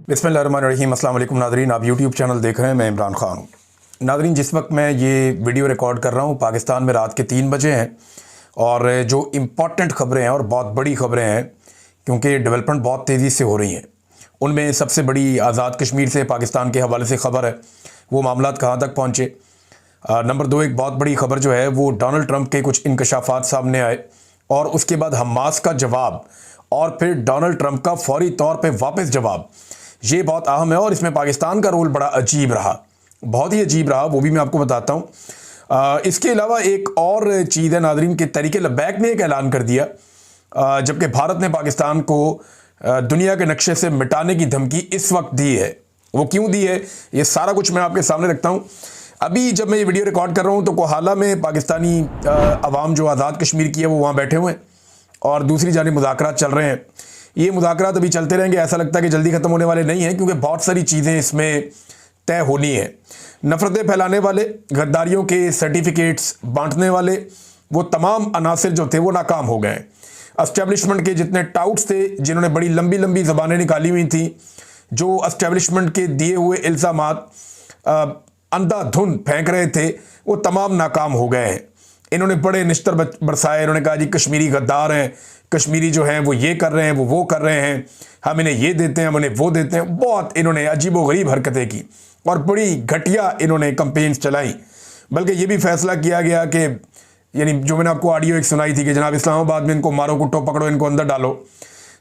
बिस्मिल्लाहिर्रहमानिर्रहीम। अस्सलाम वालेकुम नादरीन, आप यूट्यूब चैनल देख रहे हैं। मैं इमरान ख़ान हूँ। नादरीन, जिस वक्त मैं ये वीडियो रिकॉर्ड कर रहा हूँ पाकिस्तान में रात के 3 बजे हैं और जो इम्पॉर्टेंट ख़बरें हैं और बहुत बड़ी ख़बरें हैं क्योंकि डेवलपमेंट बहुत तेज़ी से हो रही हैं। उनमें सबसे बड़ी आज़ाद कश्मीर से पाकिस्तान के हवाले से ख़बर है, वो मामला कहाँ तक पहुँचे। नंबर 2, एक बहुत बड़ी ख़बर जो है वो डोनाल्ड ट्रंप के कुछ इंकशाफात सामने आए और उसके बाद हमास का जवाब और फिर डोनाल्ड ट्रंप का फौरी तौर पे वापस जवाब, ये बहुत अहम है और इसमें पाकिस्तान का रोल बड़ा अजीब रहा, बहुत ही अजीब रहा, वो भी मैं आपको बताता हूँ। इसके अलावा एक और चीज़ है नादरीन के तरीके लब्बैक ने एक ऐलान कर दिया, जबकि भारत ने पाकिस्तान को दुनिया के नक्शे से मिटाने की धमकी इस वक्त दी है। वो क्यों दी है ये सारा कुछ मैं आपके सामने रखता हूँ। अभी जब मैं ये वीडियो रिकॉर्ड कर रहा हूँ तो कोहाला में पाकिस्तानी अवाम जो आज़ाद कश्मीर की है वो वहाँ बैठे हुए हैं और दूसरी जानिब मुज़ाकरात चल रहे हैं। ये मुज़ाकरात अभी चलते रहेंगे, ऐसा लगता है कि जल्दी ख़त्म होने वाले नहीं हैं क्योंकि बहुत सारी चीज़ें इसमें तय होनी है। नफ़रतें फैलाने वाले, गद्दारियों के सर्टिफिकेट्स बांटने वाले, वो तमाम अनासिर जो थे वो नाकाम हो गए। एस्टेब्लिशमेंट के जितने टाउट्स थे जिन्होंने बड़ी लंबी लंबी ज़बानें निकाली हुई थी, जो एस्टेब्लिशमेंट के दिए हुए इल्ज़ामात अंधाधुंध फेंक रहे थे, वो तमाम नाकाम हो गए हैं। इन्होंने बड़े निश्तर बरसाए, इन्होंने कहा जी कश्मीरी गद्दार हैं, कश्मीरी जो हैं वो ये कर रहे हैं, वो कर रहे हैं, हम इन्हें ये देते हैं, हम इन्हें वो देते हैं। बहुत इन्होंने अजीबोगरीब हरकतें की और बड़ी घटिया इन्होंने कंपेन्स चलाई। बल्कि ये भी फैसला किया गया कि यानी जो मैंने आपको ऑडियो एक सुनाई थी कि जनाब इस्लामाबाद में इनको मारो, कुट्टो, पकड़ो, इनको अंदर डालो,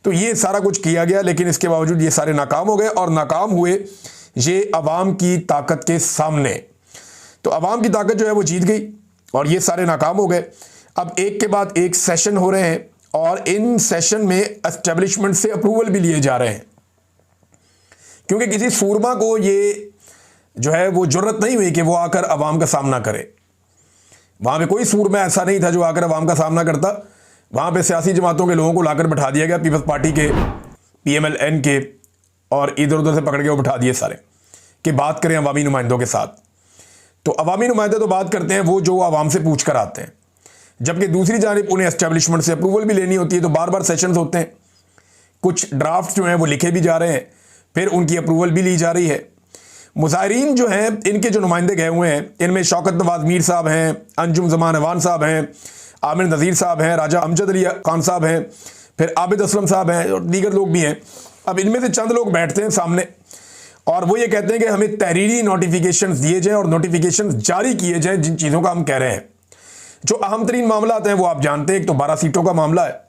तो ये सारा कुछ किया गया। लेकिन इसके बावजूद ये सारे नाकाम हो गए और नाकाम हुए ये अवाम की ताकत के सामने। तो अवाम की ताकत जो है वो जीत गई और ये सारे नाकाम हो गए। अब एक के बाद एक सेशन हो रहे हैं और इन सेशन में एस्टेब्लिशमेंट से अप्रूवल भी लिए जा रहे हैं क्योंकि किसी सूरमा को ये जो है वो जुर्रत नहीं हुई कि वो आकर अवाम का सामना करे। वहाँ पे कोई सूरमा ऐसा नहीं था जो आकर अवाम का सामना करता। वहाँ पे सियासी जमातों के लोगों को लाकर बैठा दिया गया, पीपल्स पार्टी के, PMLN के, और इधर उधर से पकड़ के वो बैठा दिए सारे कि बात करें अवामी नुमाइंदों के साथ। तो अवामी नुमाइंदे तो बात करते हैं वो जो आवाम से पूछ कर आते हैं, जबकि दूसरी जानिब उन्हें एस्टेब्लिशमेंट से अप्रूवल भी लेनी होती है। तो बार बार सेशंस होते हैं, कुछ ड्राफ्ट जो हैं वो लिखे भी जा रहे हैं, फिर उनकी अप्रूवल भी ली जा रही है। मुज़ाहिरीन जो हैं इनके जो नुमाइंदे गए हुए हैं, इनमें शौकत नवाज मीर साहब हैं, अंजुम ज़मान अवान साहब हैं, आमिर नज़ीर साहब हैं, राजा अमजद अली खान साहब हैं, फिर आबिद असलम साहब हैं और दीगर लोग भी हैं। अब इनमें से चंद लोग बैठते हैं सामने और वो ये कहते हैं कि हमें तहरीरी नोटिफिकेशंस दिए जाएं और नोटिफिकेशंस जारी किए जाएं जिन चीज़ों का हम कह रहे हैं। जो अहम तरीन मामला हैं वो आप जानते हैं, एक तो 12 सीटों का मामला है।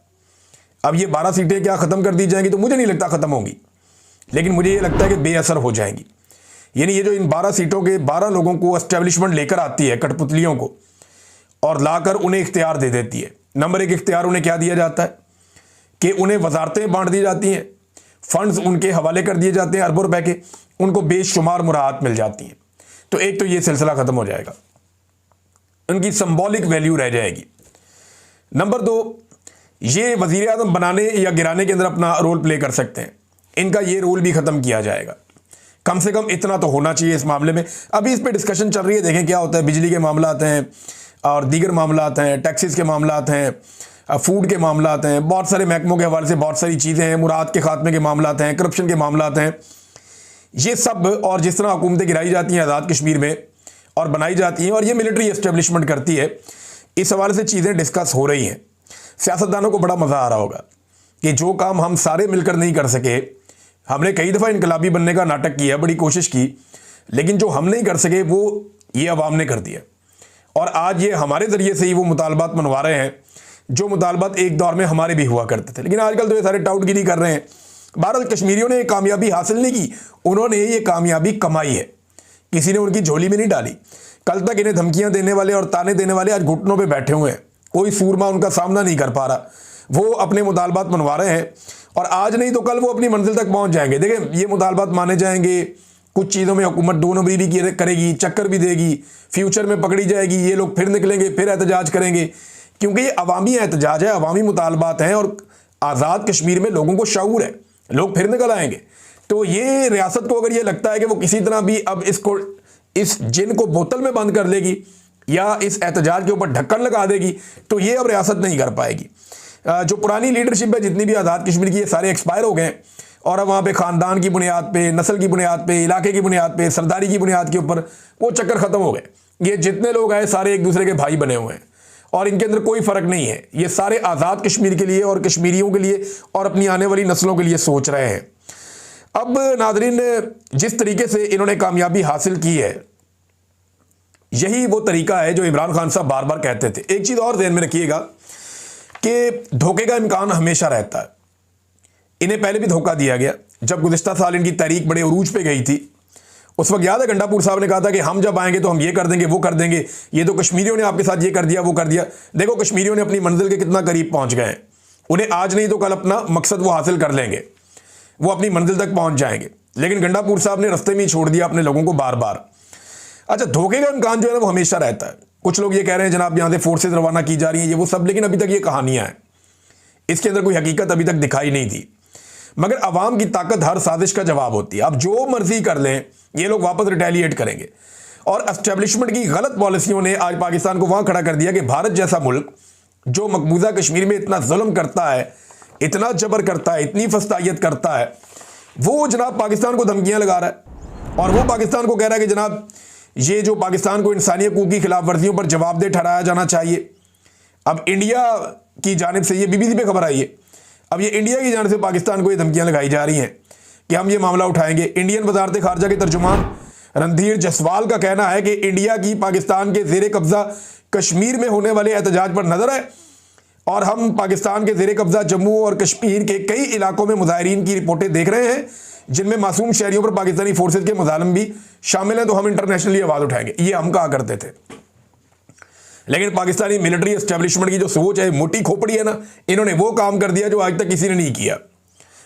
अब ये 12 सीटें क्या ख़त्म कर दी जाएंगी? तो मुझे नहीं लगता ख़त्म होंगी, लेकिन मुझे ये लगता है कि बेअसर हो जाएंगी। यानी ये जो इन 12 सीटों के 12 लोगों को एस्टेब्लिशमेंट लेकर आती है, कठपुतलियों को, और लाकर उन्हें इख्तियार दे देती है। नंबर 1 इख्तियार उन्हें क्या दिया जाता है कि उन्हें वजारतें बांट दी जाती हैं, फंड्स उनके हवाले कर दिए जाते हैं अरबों रुपए के, उनको बेशुमार मुराहत मिल जाती हैं। तो एक तो ये सिलसिला ख़त्म हो जाएगा, उनकी सिंबॉलिक वैल्यू रह जाएगी। नंबर 2, ये वज़ीर आज़म बनाने या गिराने के अंदर अपना रोल प्ले कर सकते हैं, इनका ये रोल भी ख़त्म किया जाएगा। कम से कम इतना तो होना चाहिए इस मामले में। अभी इस पर डिस्कशन चल रही है, देखें क्या होता है। बिजली के मामला आते हैं और दीगर मामला आते हैं, टैक्सेस के मामला आते हैं, फूड के मामला आते हैं, बहुत सारे महकमों के हवाले से बहुत सारी चीज़ें हैं, मुराद के खात्मे के मामला आते हैं, करप्शन के मामला आते हैं, ये सब। और जिस तरह हुकूमतें गिराई जाती हैं आज़ाद कश्मीर में और बनाई जाती हैं और ये मिलिट्री एस्टेब्लिशमेंट करती है, इस हवाले से चीज़ें डिस्कस हो रही हैं। सियासतदानों को बड़ा मज़ा आ रहा होगा कि जो काम हम सारे मिलकर नहीं कर सके, हमने कई दफ़ा इनकलाबी बनने का नाटक किया, बड़ी कोशिश की, लेकिन जो हम नहीं कर सके वो ये अवाम ने कर दिया और आज ये हमारे ज़रिए से ही वो मुतालबात मनवा रहे हैं जो मुतालबात एक दौर में हमारे भी हुआ करते थे। लेकिन आजकल तो ये सारे टाउटगिरी कर रहे हैं। बहरहाल कश्मीरियों ने ये कामयाबी हासिल नहीं की, उन्होंने ये कामयाबी कमाई है, किसी ने उनकी झोली में नहीं डाली। कल तक इन्हें धमकियां देने वाले और ताने देने वाले आज घुटनों पे बैठे हुए हैं, कोई सूरमा उनका सामना नहीं कर पा रहा, वो अपने मुतालबात मनवा रहे हैं और आज नहीं तो कल वो अपनी मंजिल तक पहुंच जाएंगे। देखें, ये मुतालबात माने जाएंगे, कुछ चीज़ों में हुकूमत 2 नंबरी भी करेगी, चक्कर भी देगी, फ्यूचर में पकड़ी जाएगी, ये लोग फिर निकलेंगे, फिर एहतजाज करेंगे, क्योंकि ये अवामी एहतजाज है, अवामी मुतालबात हैं और आज़ाद कश्मीर में लोगों को शऊर है, लोग फिर निकल आएंगे। तो ये रियासत को अगर ये लगता है कि वो किसी तरह भी अब इसको, इस जिन को बोतल में बंद कर लेगी या इस एहतजाज के ऊपर ढक्कन लगा देगी, तो ये अब रियासत नहीं कर पाएगी। जो पुरानी लीडरशिप है जितनी भी आज़ाद कश्मीर की, ये सारे एक्सपायर हो गए और अब वहाँ पे ख़ानदान की बुनियाद पे, नस्ल की बुनियाद पे, इलाके की बुनियाद पे, सरदारी की बुनियाद के ऊपर वो चक्कर ख़त्म हो गए। ये जितने लोग आए सारे एक दूसरे के भाई बने हुए हैं और इनके अंदर कोई फ़र्क नहीं है। ये सारे आज़ाद कश्मीर के लिए और कश्मीरियों के लिए और अपनी आने वाली नस्लों के लिए सोच रहे हैं। अब नाज़रीन, जिस तरीके से इन्होंने कामयाबी हासिल की है, यही वो तरीका है जो इमरान खान साहब बार बार कहते थे। एक चीज़ और ध्यान में रखिएगा कि धोखे का इम्कान हमेशा रहता है। इन्हें पहले भी धोखा दिया गया। जब गुज़िश्ता साल इनकी तहरीक बड़े उरूज पे गई थी, उस वक्त याद है गंडापुर साहब ने कहा था कि हम जब आएंगे तो हम ये कर देंगे, वो कर देंगे, ये तो कश्मीरियों ने आपके साथ ये कर दिया, वो कर दिया। देखो कश्मीरियों ने अपनी मंजिल के कितना करीब पहुंच गए हैं। उन्हें आज नहीं तो कल अपना मकसद वो हासिल कर लेंगे, वो अपनी मंजिल तक पहुंच जाएंगे। लेकिन गंडापुर साहब ने रस्ते में ही छोड़ दिया अपने लोगों को बार बार। अच्छा, धोखे का इम्कान जो है ना वो हमेशा रहता है। कुछ लोग ये कह रहे हैं जनाब यहाँ से फोर्सेज रवाना की जा रही हैं, ये वो सब, लेकिन अभी तक ये कहानियाँ हैं, इसके अंदर कोई हकीकत अभी तक दिखाई नहीं दी। मगर अवाम की ताकत हर साजिश का जवाब होती है। अब जो मर्जी कर लें, ये लोग वापस रिटेलिएट करेंगे। और एस्टेब्लिशमेंट की गलत पॉलिसियों ने आज पाकिस्तान को वहां खड़ा कर दिया कि भारत जैसा मुल्क जो मकबूजा कश्मीर में इतना जुल्म करता है, इतना जबर करता है, इतनी फस्तायत करता है, वो जनाब पाकिस्तान को धमकियां लगा रहा है। और वो पाकिस्तान को कह रहा है कि जनाब ये जो पाकिस्तान को इंसानी हकूक़ की खिलाफ वर्जियों पर जवाबदेह ठहराया जाना चाहिए। अब इंडिया की जानिब से, ये बीबीसी पे खबर आई है, अब ये इंडिया की जानिब से पाकिस्तान को ये धमकियां लगाई जा रही हैं कि हम ये मामला उठाएंगे। इंडियन वजारत खारजा के तर्जुमान रणधीर जसवाल का कहना है कि इंडिया की पाकिस्तान के ज़ेर कब्ज़ा कश्मीर में होने वाले एहतजाज पर नज़र है और हम पाकिस्तान के ज़ेर कब्ज़ा जम्मू और कश्मीर के कई इलाकों में मुजाहिरीन की रिपोर्टें देख रहे हैं जिनमें मासूम शहरियों पर पाकिस्तानी फोर्सेज के मुजालिम भी शामिल हैं, तो हम इंटरनेशनली आवाज़ उठाएंगे, ये हम कहा करते थे। लेकिन पाकिस्तानी मिलिट्री एस्टेब्लिशमेंट की जो सोच है, मोटी खोपड़ी है ना, इन्होंने वो काम कर दिया जो आज तक किसी ने नहीं किया।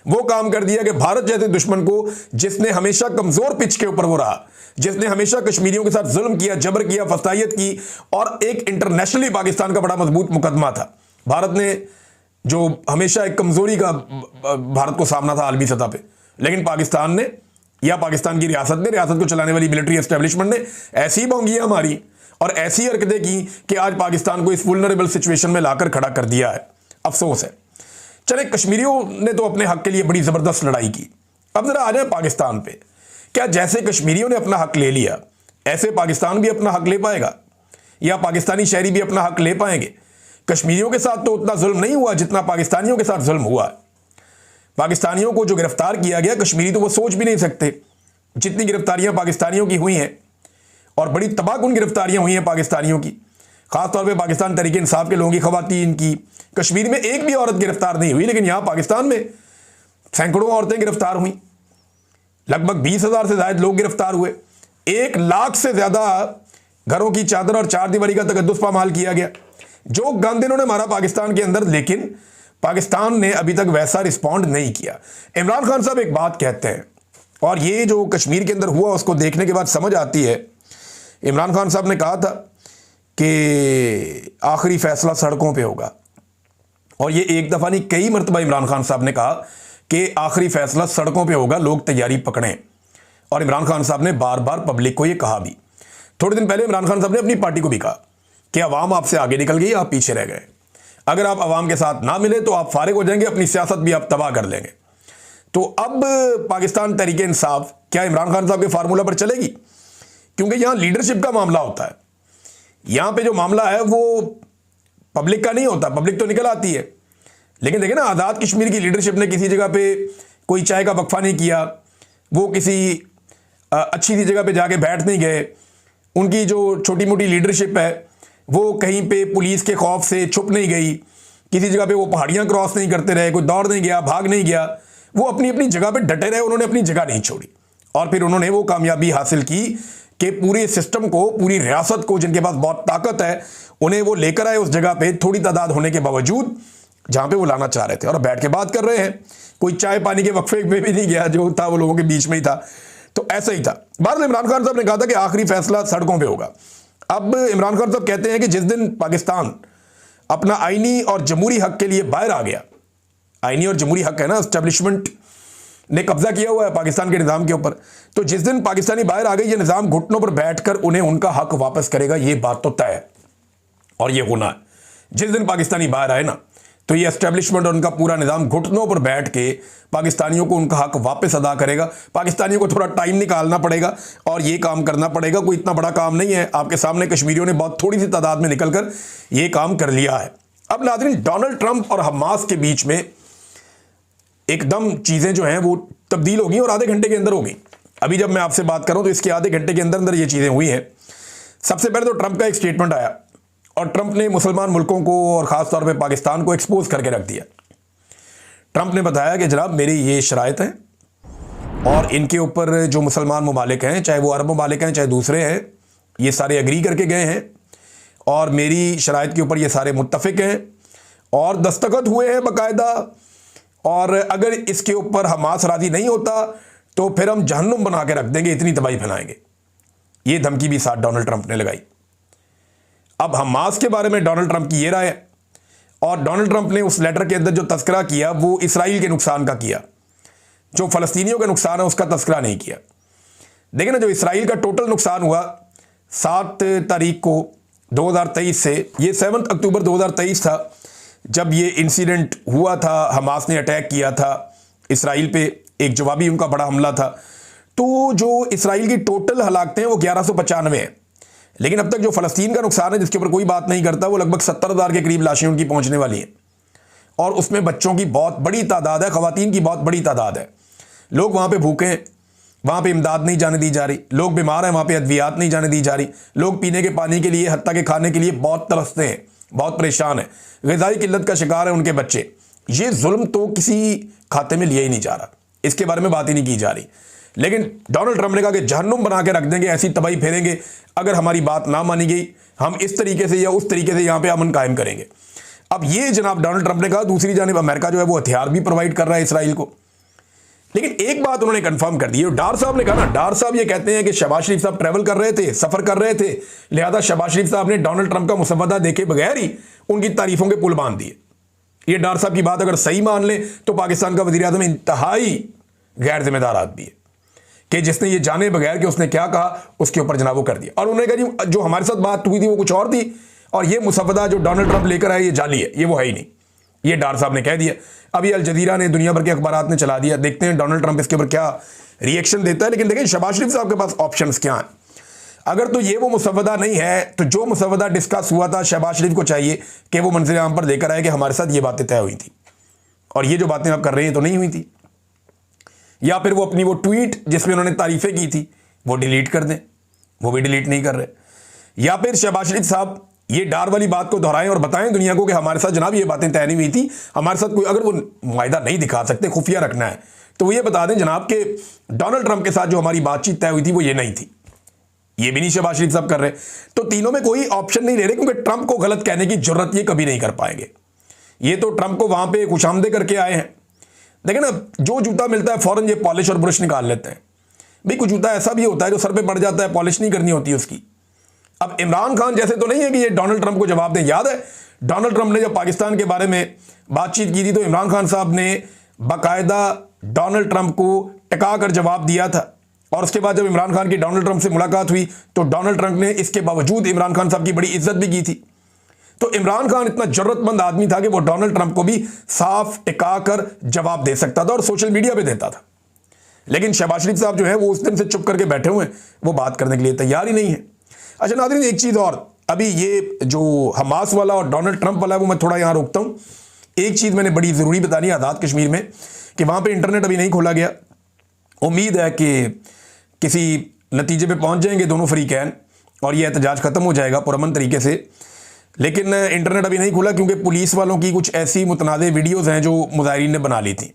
वो काम कर दिया कि भारत जैसे दुश्मन को, जिसने हमेशा कमजोर पिच के ऊपर वो रहा, जिसने हमेशा कश्मीरियों के साथ जुल्म किया, जबर किया, फसायत की, और एक इंटरनेशनली पाकिस्तान का बड़ा मजबूत मुकदमा था। भारत ने जो हमेशा एक कमजोरी का भारत को सामना था आलमी सतह पे, लेकिन पाकिस्तान ने या पाकिस्तान की रियासत को चलाने वाली मिलिट्री एस्टेब्लिशमेंट ने ऐसी भोंगियां मारी और ऐसी हरकतें की कि आज पाकिस्तान को इस वुल्नरेबल सिचुएशन में लाकर खड़ा कर दिया है। अफसोस है। चले, कश्मीरियों ने तो अपने हक के लिए बड़ी ज़बरदस्त लड़ाई की। अब ज़रा आ जाए पाकिस्तान पे। क्या जैसे कश्मीरियों ने अपना हक ले लिया, ऐसे पाकिस्तान भी अपना हक ले पाएगा या पाकिस्तानी शहरी भी अपना हक ले पाएंगे? कश्मीरियों के साथ तो उतना जुल्म नहीं हुआ जितना पाकिस्तानियों के साथ जुल्म हुआ। पाकिस्तानियों को जो गिरफ्तार किया गया, कश्मीरी तो वो सोच भी नहीं सकते जितनी गिरफ्तारियां पाकिस्तानियों की हुई हैं, और बड़ी तबाहकुन गिरफ्तारियां हुई हैं पाकिस्तानियों की, खासतौर पे पाकिस्तान तहरीक इंसाफ के लोगों की, खवातीन की। कश्मीर में एक भी औरत गिरफ्तार नहीं हुई, लेकिन यहाँ पाकिस्तान में सैकड़ों औरतें गिरफ्तार हुई, लगभग 20,000 से ज़्यादा लोग गिरफ्तार हुए, 1 लाख से ज़्यादा घरों की चादर और चारदीवारी का तकद्दुस पामाल किया गया। जो गंद इन्होंने मारा पाकिस्तान के अंदर, लेकिन पाकिस्तान ने अभी तक वैसा रिस्पॉन्ड नहीं किया। इमरान खान साहब एक बात कहते हैं, और ये जो कश्मीर के अंदर हुआ उसको देखने के बाद समझ आती है। इमरान खान साहब ने कहा था कि आखिरी फैसला सड़कों पे होगा, और ये एक दफ़ा नहीं कई मरतबा इमरान खान साहब ने कहा कि आखिरी फैसला सड़कों पे होगा, लोग तैयारी पकड़ें। और इमरान खान साहब ने बार बार पब्लिक को ये कहा भी। थोड़े दिन पहले इमरान खान साहब ने अपनी पार्टी को भी कहा कि अवाम आपसे आगे निकल गई, आप पीछे रह गए, अगर आप अवाम के साथ ना मिले तो आप फारिग हो जाएंगे, अपनी सियासत भी आप तबाह कर लेंगे। तो अब पाकिस्तान तहरीक इंसाफ क्या इमरान खान साहब के फार्मूला पर चलेगी? क्योंकि यहाँ लीडरशिप का मामला होता है। यहाँ पे जो मामला है वो पब्लिक का नहीं होता, पब्लिक तो निकल आती है, लेकिन देखें ना, आज़ाद कश्मीर की लीडरशिप ने किसी जगह पे कोई चाय का वक्फा नहीं किया, वो किसी अच्छी सी जगह पे जाके बैठ नहीं गए। उनकी जो छोटी मोटी लीडरशिप है वो कहीं पे पुलिस के खौफ से छुप नहीं गई, किसी जगह पे वो पहाड़ियाँ क्रॉस नहीं करते रहे, कोई दौड़ नहीं गया, भाग नहीं गया, वो अपनी अपनी जगह पे डटे रहे, उन्होंने अपनी जगह नहीं छोड़ी। और फिर उन्होंने वो कामयाबी हासिल की कि पूरे सिस्टम को, पूरी रियासत को, जिनके पास बहुत ताकत है, उन्हें वो लेकर आए उस जगह पे थोड़ी तादाद होने के बावजूद जहाँ पे वो लाना चाह रहे थे, और बैठ के बात कर रहे हैं। कोई चाय पानी के वक्फे में भी नहीं गया, जो था वो लोगों के बीच में ही था। तो ऐसा ही था। बहरहाल इमरान खान साहब ने कहा था कि आखिरी फैसला सड़कों पर होगा। अब इमरान खान साहब कहते हैं कि जिस दिन पाकिस्तान अपना आईनी और जमहूरी हक के लिए बाहर आ गया, आईनी और जमहूरी हक है ना, एस्टेब्लिशमेंट ने कब्जा किया हुआ है पाकिस्तान के निज़ाम के ऊपर, तो जिस दिन पाकिस्तानी बाहर आ गए, ये निज़ाम घुटनों पर बैठकर उन्हें उनका हक वापस करेगा, ये बात तो तय है और ये होना है। जिस दिन पाकिस्तानी बाहर आए ना, तो ये एस्टेब्लिशमेंट और उनका पूरा निज़ाम घुटनों पर बैठ के पाकिस्तानियों को उनका हक वापस अदा करेगा। पाकिस्तानियों को थोड़ा टाइम निकालना पड़ेगा और ये काम करना पड़ेगा। कोई इतना बड़ा काम नहीं है, आपके सामने कश्मीरियों ने बहुत थोड़ी सी तादाद में निकलकर ये काम कर लिया है। अब नाज़रीन, डोनाल्ड ट्रंप और हमास के बीच में एकदम चीज़ें जो हैं वो तब्दील हो गई और आधे घंटे के अंदर हो गई। अभी जब मैं आपसे बात करूं तो इसके आधे घंटे के अंदर अंदर ये चीज़ें हुई हैं। सबसे पहले तो ट्रंप का एक स्टेटमेंट आया और ट्रंप ने मुसलमान मुल्कों को और ख़ास तौर पे पाकिस्तान को एक्सपोज करके रख दिया। ट्रंप ने बताया कि जनाब मेरी ये शराइत हैं और इनके ऊपर जो मुसलमान ममालिक हैं, चाहे वो अरब ममालिक हैं चाहे दूसरे हैं, ये सारे एग्री करके गए हैं और मेरी शराइत के ऊपर ये सारे मुत्तफिक हैं और दस्तखत हुए हैं बाकायदा। और अगर इसके ऊपर हमास राज़ी नहीं होता तो फिर हम जहन्नुम बना के रख देंगे, इतनी तबाही फैलाएंगे। ये धमकी भी साथ डोनाल्ड ट्रंप ने लगाई। अब हमास के बारे में डोनाल्ड ट्रंप की ये राय है और डोनाल्ड ट्रंप ने उस लेटर के अंदर जो तस्करा किया वो इसराइल के नुकसान का किया, जो फ़लस्तीनियों का नुकसान है उसका तस्करा नहीं किया। देखिए ना, जो इसराइल का टोटल नुकसान हुआ 7 तारीख को 2023 से, ये 7 अक्टूबर 2023 था जब ये इंसिडेंट हुआ था। हमास ने अटैक किया था इसराइल पे, एक जवाबी उनका बड़ा हमला था। तो जो इसराइल की टोटल हलाकतें हैं वो 1195 हैं, लेकिन अब तक जो फ़लस्तीन का नुकसान है जिसके ऊपर कोई बात नहीं करता वो लगभग 70,000 के करीब लाशें उनकी पहुंचने वाली हैं और उसमें बच्चों की बहुत बड़ी तादाद है, ख़वातीन की बहुत बड़ी तादाद है। लोग वहाँ पे भूखे हैं, वहाँ पे इमदाद नहीं जाने दी जा रही, लोग बीमार हैं, वहाँ पे अद्वियात नहीं जाने दी जा रही, लोग पीने के पानी के लिए, हत्ता के खाने के लिए बहुत तरसते हैं, बहुत परेशान हैं, ग़िज़ाई किल्लत का शिकार है उनके बच्चे। ये जुल्म तो किसी खाते में लिया ही नहीं जा रहा, इसके बारे में बात ही नहीं की जा रही। लेकिन डोनाल्ड ट्रंप ने कहा कि जहन्नुम बना के रख देंगे, ऐसी तबाही फेरेंगे, अगर हमारी बात ना मानी गई हम इस तरीके से या उस तरीके से यहाँ पे अमन कायम करेंगे। अब ये जनाब डोनाल्ड ट्रंप ने कहा। दूसरी जानिब अमेरिका जो है वो हथियार भी प्रोवाइड कर रहा है इसराइल को। लेकिन एक बात उन्होंने कंफर्म कर दी, डार साहब ने कहा ना, डार साहब ये कहते हैं कि शहबाज शरीफ साहब ट्रैवल कर रहे थे, सफ़र कर रहे थे, लिहाजा शहबाज शरीफ साहब ने डोनाल्ड ट्रंप का मुसव्वदा देखे बगैर ही उनकी तारीफों के पुल बांध दिए। ये डार साहब की बात अगर सही मान ले तो पाकिस्तान का वज़ीर आज़म इंतहाई गैर जिम्मेदार आदमी है कि जिसने ये जाने बगैर कि उसने क्या कहा उसके ऊपर जनाब वो कर दिया। और उन्होंने कहा जी जो हमारे साथ बात हुई थी वो कुछ और थी और ये मुसव्वदा जो डोनाल्ड ट्रंप लेकर आए ये जाली है, ये वो है ही नहीं। ये डार साहब ने कह दिया। अभी अल जज़ीरा ने, दुनिया भर के अखबारात ने चला दिया। देखते हैं डोनाल्ड ट्रंप इसके ऊपर क्या रिएक्शन देता है। लेकिन देखें शहबाज शरीफ साहब के पास ऑप्शंस क्या हैं। अगर तो ये वो मुसव्वदा नहीं है तो जो मुसव्वदा डिस्कस हुआ था शहबाज शरीफ को चाहिए कि वो मंज़िल आम पर लेकर आए कि हमारे साथ ये बातें तय हुई थी और ये जो बातें आप कर रहे हैं तो नहीं हुई थी। या फिर वो अपनी वो ट्वीट जिसमें उन्होंने तारीफ़ें की थी वो डिलीट कर दें, वो भी डिलीट नहीं कर रहे। या फिर शहबाज शरीफ साहब ये डार वाली बात को दोहराएं और बताएं दुनिया को कि हमारे साथ जनाब ये बातें तय नहीं हुई थी, हमारे साथ कोई, अगर वो मुआहिदा नहीं दिखा सकते, खुफिया रखना है तो वो ये बता दें जनाब के डोनाल्ड ट्रंप के साथ जो हमारी बातचीत तय हुई थी वो ये नहीं थी। ये भी नहीं शहबाज शरीफ साहब कर रहे। तो तीनों में कोई ऑप्शन नहीं ले रहे क्योंकि ट्रंप को गलत कहने की जरूरत ये कभी नहीं कर पाएंगे। ये तो ट्रंप को वहां पे खुशामदे करके आए हैं। देखें ना, जो जूता मिलता है फौरन ये पॉलिश और ब्रश निकाल लेते हैं। भाई कुछ जूता ऐसा भी होता है जो सर पे पड़ जाता है, पॉलिश नहीं करनी होती उसकी। अब इमरान खान जैसे तो नहीं है कि ये डोनाल्ड ट्रंप को जवाब दें। याद है डोनाल्ड ट्रंप ने जब पाकिस्तान के बारे में बातचीत की थी तो इमरान खान साहब ने बाकायदा डोनाल्ड ट्रंप को टिका कर जवाब दिया था और उसके बाद जब इमरान खान की डोनाल्ड ट्रंप से मुलाकात हुई तो डोनाल्ड ट्रंप ने इसके बावजूद इमरान खान साहब की बड़ी इज्जत भी की थी। तो इमरान खान इतना जरूरतमंद आदमी था कि वो डोनाल्ड ट्रंप को भी साफ टिका कर जवाब दे सकता था और सोशल मीडिया पे देता था। लेकिन शहबाज शरीफ साहब जो है वो उस दिन से चुप करके बैठे हुए हैं, वो बात करने के लिए तैयार ही नहीं है। अच्छा नाज़रीन, एक चीज़ और, अभी ये जो हमास वाला और डोनाल्ड ट्रंप वाला है वो मैं थोड़ा यहाँ रोकता हूँ। एक चीज़ मैंने बड़ी ज़रूरी बतानी है आज़ाद कश्मीर में कि वहाँ पे इंटरनेट अभी नहीं खोला गया। उम्मीद है कि किसी नतीजे पे पहुँच जाएंगे दोनों फरीकैन और ये एहतजाज ख़त्म हो जाएगा पुरअमन तरीके से। लेकिन इंटरनेट अभी नहीं खुला क्योंकि पुलिस वालों की कुछ ऐसी मुतनाज़ वीडियोज़ हैं जो मुज़ाहिरीन ने बना ली थी।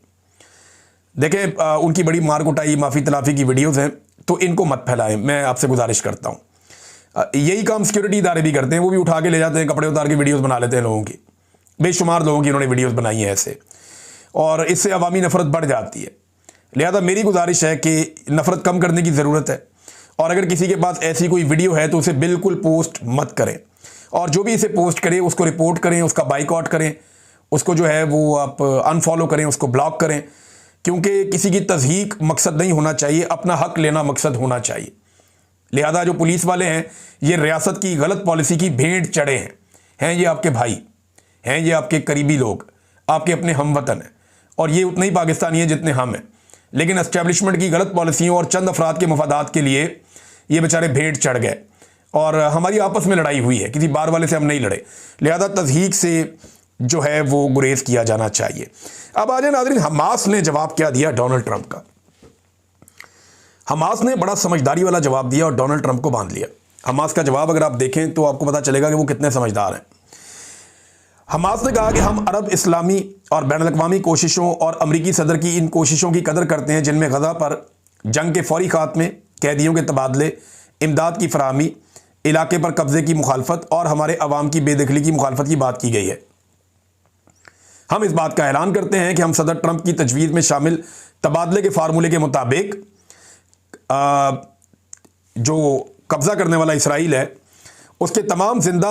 देखें उनकी बड़ी मार कुटाई, माफ़ी तलाफ़ी की वीडियोज़ हैं, तो इनको मत फैलाएं, मैं आपसे गुजारिश करता हूँ। यही काम सिक्योरिटी इदारे भी करते हैं, वो भी उठा के ले जाते हैं, कपड़े उतार के वीडियोस बना लेते हैं लोगों की। बेशुमार लोगों की उन्होंने वीडियोस बनाई हैं ऐसे, और इससे अवामी नफ़रत बढ़ जाती है। लिहाजा मेरी गुजारिश है कि नफ़रत कम करने की ज़रूरत है और अगर किसी के पास ऐसी कोई वीडियो है तो उसे बिल्कुल पोस्ट मत करें और जो भी इसे पोस्ट करे उसको रिपोर्ट करें, उसका बाइकआउट करें, उसको जो है वो आप अनफॉलो करें, उसको ब्लॉक करें, क्योंकि किसी की तज़हीक मकसद नहीं होना चाहिए, अपना हक लेना मकसद होना चाहिए। लिहाजा जो पुलिस वाले हैं ये रियासत की गलत पॉलिसी की भेंट चढ़े हैं ये आपके भाई हैं, ये आपके करीबी लोग, आपके अपने हमवतन हैं और ये उतने ही पाकिस्तानी हैं जितने हम हैं, लेकिन एस्टेब्लिशमेंट की गलत पॉलिसियों और चंद अफराद के मफादात के लिए ये बेचारे भेंट चढ़ गए और हमारी आपस में लड़ाई हुई है, किसी बार वाले से हम नहीं लड़े, लिहाजा तज़हीक से जो है वो गुरेज किया जाना चाहिए। अब आ जाए नाज़रीन, हमास ने जवाब क्या दिया डोनाल्ड ट्रंप का। हमास ने बड़ा समझदारी वाला जवाब दिया और डोनाल्ड ट्रंप को बांध लिया। हमास का जवाब अगर आप देखें तो आपको पता चलेगा कि वो कितने समझदार हैं। हमास ने कहा कि हम अरब इस्लामी और बैनुल-अक़वामी कोशिशों और अमरीकी सदर की इन कोशिशों की कदर करते हैं जिनमें गज़ा पर जंग के फौरी खात्मे, कैदियों के तबादले, इमदाद की फराहमी, इलाके पर कब्जे की मुखालफत और हमारे अवाम की बेदखली की मुखालफत की बात की गई है। हम इस बात का ऐलान करते हैं कि हम सदर ट्रंप की तजवीज़ में शामिल तबादले के फार्मूले के मुताबिक जो कब्ज़ा करने वाला इसराइल है उसके तमाम जिंदा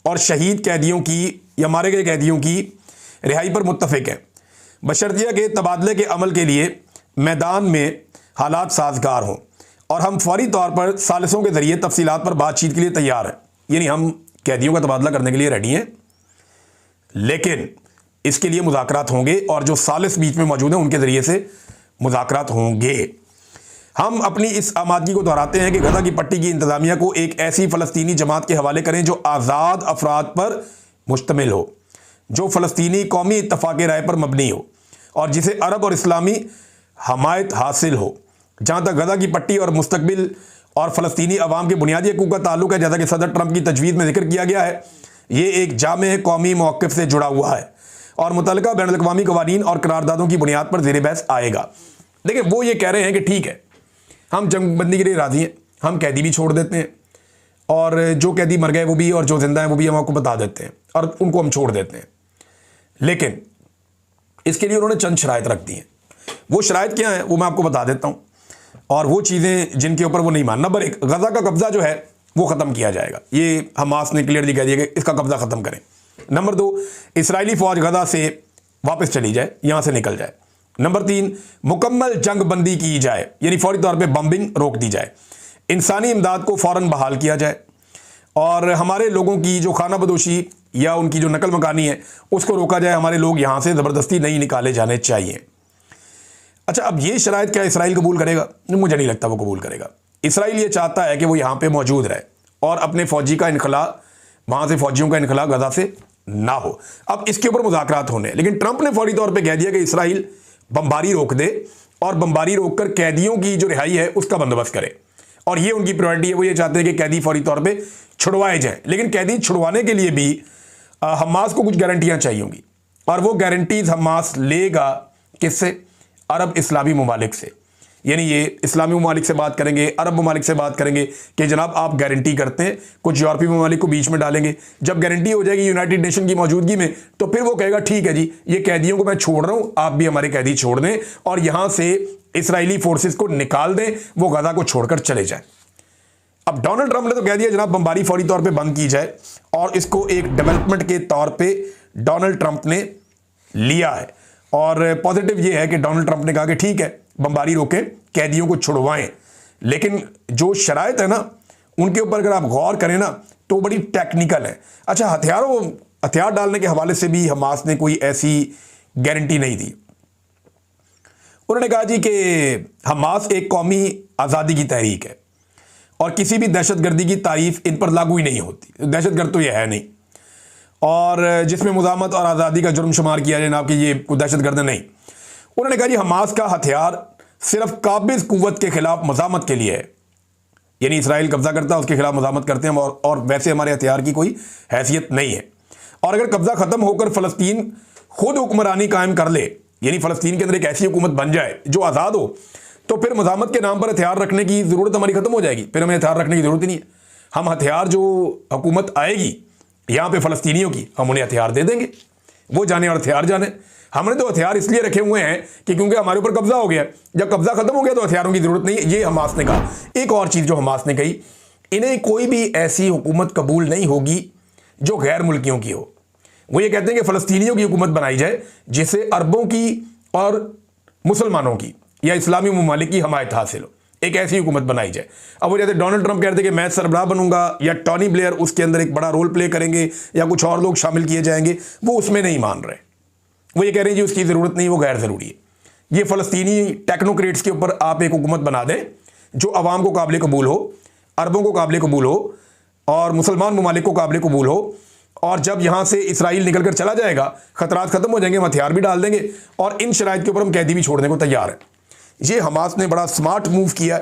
और शहीद कैदियों की या मारे गए कैदियों की रिहाई पर मुत्तफ़िक हैं, बशर्तिया के तबादले के अमल के लिए मैदान में हालात साजगार हों और हम फौरी तौर पर सालिसों के ज़रिए तफसीलात पर बातचीत के लिए तैयार हैं। यानी हम कैदियों का तबादला करने के लिए रेडी हैं, लेकिन इसके लिए मुज़ाकरात होंगे और जो सालिस बीच में मौजूद हैं उनके ज़रिए से मुज़ाकरात होंगे। हम अपनी इस आमादगी को दोहराते हैं कि गज़ा की पट्टी की इंतज़ामिया को एक ऐसी फ़लस्तीनी जमात के हवाले करें जो आज़ाद अफराद पर मुश्तमिल हो, जो फ़लस्तीनी कौमी इत्तफ़ाक़ राय पर मबनी हो और जिसे अरब और इस्लामी हमायत हासिल हो। जहाँ तक गज़ा की पट्टी और मुस्तकबिल और फ़लस्तीनी अवाम के बुनियादी हकूक़ का ताल्लुक़ है, जैसा कि सदर ट्रंप की तजवीज़ में जिक्र किया गया है, ये एक जामे कौमी मौक़िफ़ से जुड़ा हुआ है और मुतल्लिक़ा बैनुल-अक़वामी क़वानीन और करारदादों की बुनियाद पर ज़ेर बहस आएगा। देखिए, वो ये कह रहे हैं कि ठीक है, हम जंगबंदी के लिए राज़ी हैं, हम कैदी भी छोड़ देते हैं और जो कैदी मर गए वो भी और जो जिंदा हैं वो भी हम आपको बता देते हैं और उनको हम छोड़ देते हैं, लेकिन इसके लिए उन्होंने चंद शराइत रख दी हैं। वो शराइत क्या हैं वो मैं आपको बता देता हूँ और वो चीज़ें जिनके ऊपर वो नहीं मान। नंबर 1, गज़ा का कब्ज़ा जो है वो ख़त्म किया जाएगा, ये हमास ने क्लियरली कह दिया कि इसका कब्ज़ा ख़त्म करें। नंबर 2, इसराइली फ़ौज गज़ा से वापस चली जाए, यहाँ से निकल जाए। नंबर 3, मुकम्मल जंग बंदी की जाए, यानी फौरी तौर पे बम्बिंग रोक दी जाए, इंसानी इमदाद को फ़ौरन बहाल किया जाए और हमारे लोगों की जो खाना बदोशी या उनकी जो नकल मकानी है उसको रोका जाए। हमारे लोग यहाँ से ज़बरदस्ती नहीं निकाले जाने चाहिए। अच्छा, अब ये शराइत क्या इसराइल कबूल करेगा? मुझे नहीं लगता वो कबूल करेगा। इसराइल ये चाहता है कि वो यहाँ पर मौजूद रहे और अपने फ़ौजी का इनखला, वहाँ से फ़ौजियों का इनखला गज़ा से ना हो। अब इसके ऊपर मुज़ाकरात होने, लेकिन ट्रंप ने फौरी तौर पर कह दिया कि इसराइल बमबारी रोक दे और बमबारी रोककर कैदियों की जो रिहाई है उसका बंदोबस्त करे और ये उनकी प्रायोरिटी है। वो ये चाहते हैं कि कैदी फौरी तौर पे छुड़वाए जाएं, लेकिन कैदी छुड़वाने के लिए भी हमास को कुछ गारंटियां चाहिए होंगी और वो गारंटीज हमास लेगा किससे? अरब इस्लामी ममालिक से। यानी ये इस्लामी ममालिक से बात करेंगे, अरब ममालिक से बात करेंगे कि जनाब आप गारंटी करते हैं, कुछ यूरोपीय ममालिक को बीच में डालेंगे। जब गारंटी हो जाएगी यूनाइटेड नेशन की मौजूदगी में तो फिर वो कहेगा ठीक है जी, ये कैदियों को मैं छोड़ रहा हूं, आप भी हमारे कैदी छोड़ दें और यहां से इसराइली फोर्सेस को निकाल दें, वो गज़ा को छोड़कर चले जाए। अब डोनाल्ड ट्रंप ने तो कह दिया जनाब बमबारी फौरी तौर पर बंद की जाए और इसको एक डेवलपमेंट के तौर पर डोनाल्ड ट्रंप ने लिया है और पॉजिटिव ये है कि डोनाल्ड ट्रंप ने कहा कि ठीक है बमबारी रोकें, कैदियों को छुड़वाएं, लेकिन जो शराइत है ना उनके ऊपर अगर आप गौर करें ना तो बड़ी टेक्निकल है। अच्छा, हथियार डालने के हवाले से भी हमास ने कोई ऐसी गारंटी नहीं दी। उन्होंने कहा जी कि हमास एक कौमी आज़ादी की तहरीक है और किसी भी दहशतगर्दी की तारीफ इन पर लागू ही नहीं होती। दहशतगर्द तो ये है नहीं और जिसमें मुज़ाहमत और आज़ादी का जुर्म शुमार किया जाए ना कि ये कोई दहशतगर्द नहीं। उन्होंने कहा जी हमास का हथियार सिर्फ काबिज कुव्वत के खिलाफ मज़ामत के लिए है, यानी इसराइल कब्जा करता है उसके खिलाफ मज़ामत करते हैं और वैसे हमारे हथियार की कोई हैसियत नहीं है। और अगर कब्जा ख़त्म होकर फ़लस्तीन खुद हुक्मरानी कायम कर ले, यानी फ़लस्तीन के अंदर एक ऐसी हुकूमत बन जाए जो आज़ाद हो, तो फिर मज़ामत के नाम पर हथियार रखने की ज़रूरत हमारी ख़त्म हो जाएगी। फिर हमें हथियार रखने की ज़रूरत ही नहीं है। हम हथियार जो हुकूमत आएगी यहाँ पे फ़लस्तीनियों की, हम उन्हें हथियार दे देंगे, वो जाने और हथियार जाने। हमने तो हथियार इसलिए रखे हुए हैं कि क्योंकि हमारे ऊपर कब्जा हो गया, जब कब्जा खत्म हो गया तो हथियारों की जरूरत नहीं है। ये हमास ने कहा। एक और चीज जो हमास ने कही, इन्हें कोई भी ऐसी हुकूमत कबूल नहीं होगी जो गैर मुल्कियों की हो। वो ये कहते हैं कि फ़लस्तीनियों की हुकूमत बनाई जाए जिससे अरबों की और मुसलमानों की या इस्लामी ममालिक की हमायत हासिल हो, एक ऐसी हुकूमत बनाई जाए। अब वो जैसे डोनाल्ड ट्रंप कहते हैं कि मैं सरबराह बनूंगा या टॉनी ब्लेयर उसके अंदर एक बड़ा रोल प्ले करेंगे या कुछ और लोग शामिल किए जाएंगे, वो उसमें नहीं मान रहे। वो ये कह रहे हैं जी उसकी ज़रूरत नहीं, वो गैर ज़रूरी है। ये फ़लस्तीनी टेक्नोक्रेट्स के ऊपर आप एक हुकूमत बना दें जो अवाम को काबिल कबूल हो, अरबों को काबिल कबूल हो और मुसलमान ममालिक को काबिल कबूल हो, और जब यहाँ से इसराइल निकल कर चला जाएगा ख़तरात ख़त्म हो जाएंगे, हम हथियार भी डाल देंगे और इन शराइत के ऊपर हम कैदी भी छोड़ने को तैयार हैं। ये हमास ने बड़ा स्मार्ट मूव किया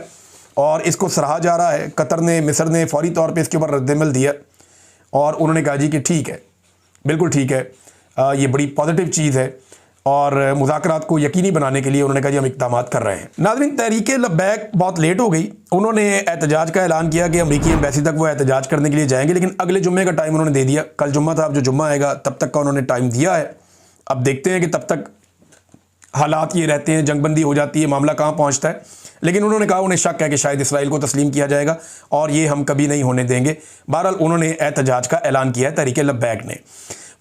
और इसको सराहा जा रहा है। कतर ने, मिस्र ने फ़ौरी तौर पे इसके ऊपर रद्दमल दिया और उन्होंने कहा जी कि ठीक है, बिल्कुल ठीक है, ये बड़ी पॉजिटिव चीज़ है और मुज़ाकरात को यकीनी बनाने के लिए उन्होंने कहा जी हम इक़दामात कर रहे हैं। नाज़रीन, तहरीक लब्बैक बहुत लेट हो गई। उन्होंने एहतजाज का ऐलान किया कि अमरीकी एम्बेसी तक वो एहतजाज करने के लिए जाएंगे, लेकिन अगले जुम्मे का टाइम उन्होंने दे दिया। कल जुम्मा था, अब जो जुम्मा आएगा तब तक का उन्होंने टाइम दिया है। अब देखते हैं कि तब तक हालात ये रहते हैं, जंगबंदी हो जाती है, मामला कहाँ पहुँचता है। लेकिन उन्होंने कहा उन्हें शक है कि शायद इसराइल को तस्लीम किया जाएगा और ये हम कभी नहीं होने देंगे। बहरहाल उन्होंने एहतजाज का ऐलान किया है तहरीक लब्बैक ने।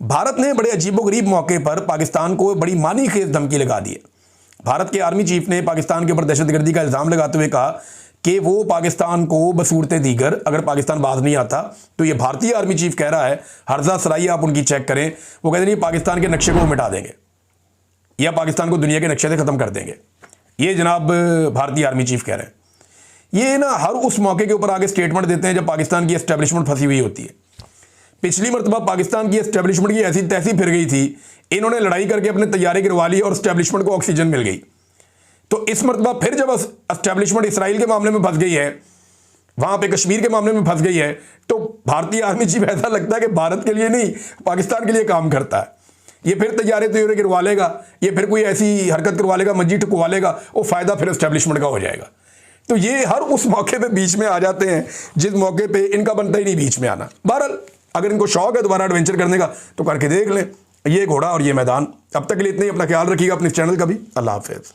भारत ने बड़े अजीबोगरीब मौके पर पाकिस्तान को बड़ी मानी खेज धमकी लगा दी है। भारत के आर्मी चीफ ने पाकिस्तान के ऊपर दहशतगर्दी का इल्ज़ाम लगाते हुए कहा कि वो पाकिस्तान को बसूरत दीगर अगर पाकिस्तान बाज नहीं आता तो ये भारतीय आर्मी चीफ कह रहा है, हर्जा सराई आप उनकी चेक करें, वो कहते हैं पाकिस्तान के नक्शे को मिटा देंगे या पाकिस्तान को दुनिया के नक्शे से ख़त्म कर देंगे। ये जनाब भारतीय आर्मी चीफ कह रहे हैं। ये ना हर उस मौके के ऊपर आगे स्टेटमेंट देते हैं जब पाकिस्तान की एस्टेब्लिशमेंट फंसी हुई होती है। पिछली मरतबा पाकिस्तान की एस्टेब्लिशमेंट की ऐसी तैसी फिर गई थी, इन्होंने लड़ाई करके अपने तैयारी गिरवा ली और एस्टेब्लिशमेंट को ऑक्सीजन मिल गई। तो इस मरतबा फिर जब एस्टेब्लिशमेंट इसराइल के मामले में फंस गई है, वहां पे कश्मीर के मामले में फंस गई है, तो भारतीय आर्मी चीफ ऐसा लगता है कि भारत के लिए नहीं पाकिस्तान के लिए काम करता है। ये फिर तैयारी गिरवा लेगा, ये फिर कोई ऐसी हरकत करवा लेगा, मस्जिद ठुकवा लेगा, वो फायदा फिर एस्टेब्लिशमेंट का हो जाएगा। तो ये हर उस मौके पे बीच में आ जाते हैं जिस मौके पे इनका बनता ही नहीं बीच में आना। बहरहाल अगर इनको शौक है दोबारा एडवेंचर करने का तो करके देख लें, ये घोड़ा और ये मैदान। अब तक के लिए इतने ही, अपना ख्याल रखिएगा अपने चैनल का भी। अल्लाह हाफिज़।